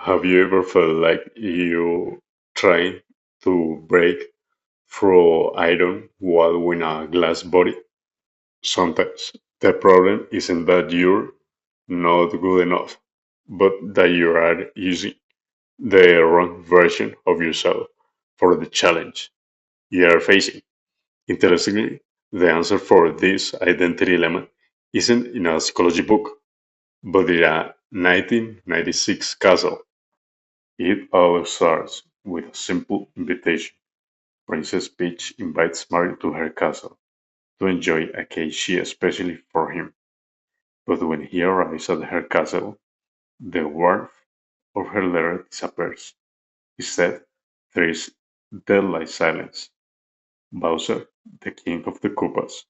Have you ever felt like you trying to break through iron wall in a glass body? Sometimes the problem isn't that you're not good enough, but that you are using the wrong version of yourself for the challenge you are facing. Interestingly, the answer for this identity element isn't in a psychology book, but in a 1996 castle. It all starts with a simple invitation. Princess Peach invites Mario to her castle to enjoy a cake she especially for him. But when he arrives at her castle, the warmth of her letter disappears. Instead, there is deadly silence. Bowser, the king of the Koopas,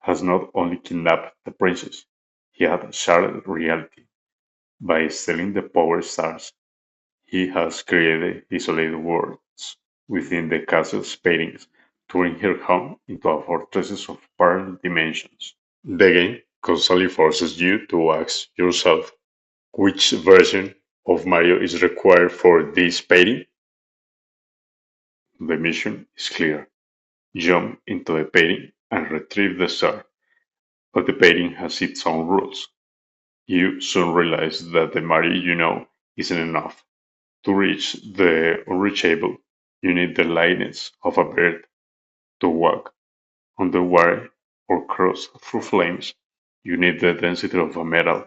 has not only kidnapped the princess, he had shattered reality. By stealing the power stars, he has created isolated worlds within the castle's paintings, turning her home into a fortress of parallel dimensions. The game constantly forces you to ask yourself which version of Mario is required for this painting. The mission is clear: jump into the painting and retrieve the star, but the painting has its own rules. You soon realize that the Mario you know isn't enough. To reach the unreachable, you need the lightness of a bird. To walk on the wire or cross through flames, you need the density of a metal.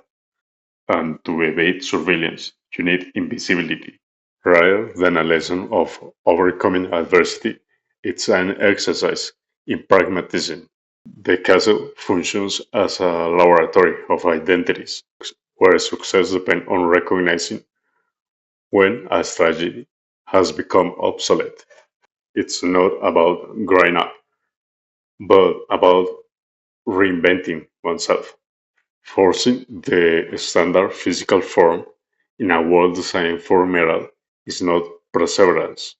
And to evade surveillance, you need invisibility. Rather than a lesson of overcoming adversity, it's an exercise in pragmatism. The castle functions as a laboratory of identities, where success depends on recognizing when a strategy has become obsolete. It's not about growing up, but about reinventing oneself. Forcing the standard physical form in a world designed for metal is not perseverance,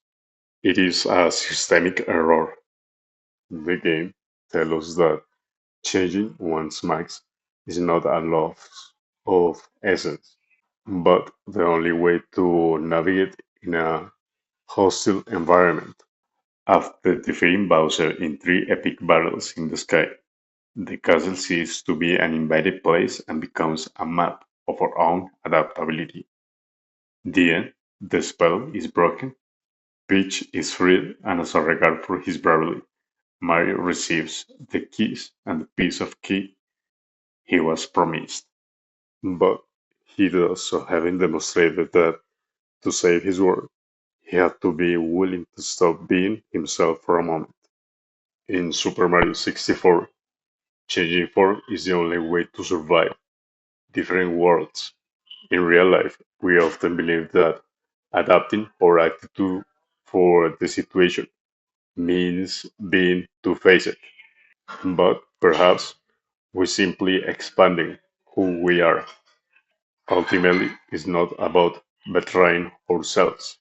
it is a systemic error. The game tells us that changing one's max is not a loss of essence, but the only way to navigate in a hostile environment. After defeating Bowser in three epic battles in the sky, the castle ceases to be an invited place and becomes a map of our own adaptability. Then, the spell is broken, Peach is freed, and as a regard for his bravery, Mario receives the keys and the piece of key he was promised. But he does so having demonstrated that to save his world, he had to be willing to stop being himself for a moment. In Super Mario 64, changing form is the only way to survive different worlds. In real life, we often believe that adapting our attitude for the situation means being two-faced, but perhaps we're simply expanding who we are. Ultimately, it's not about betraying ourselves.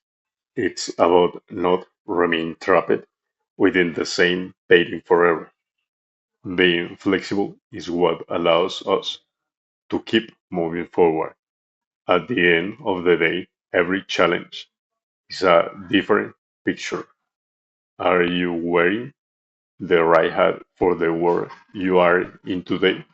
It's about not remaining trapped within the same painting forever. Being flexible is what allows us to keep moving forward. At the end of the day, every challenge is a different picture. Are you wearing the right hat for the world you are in today?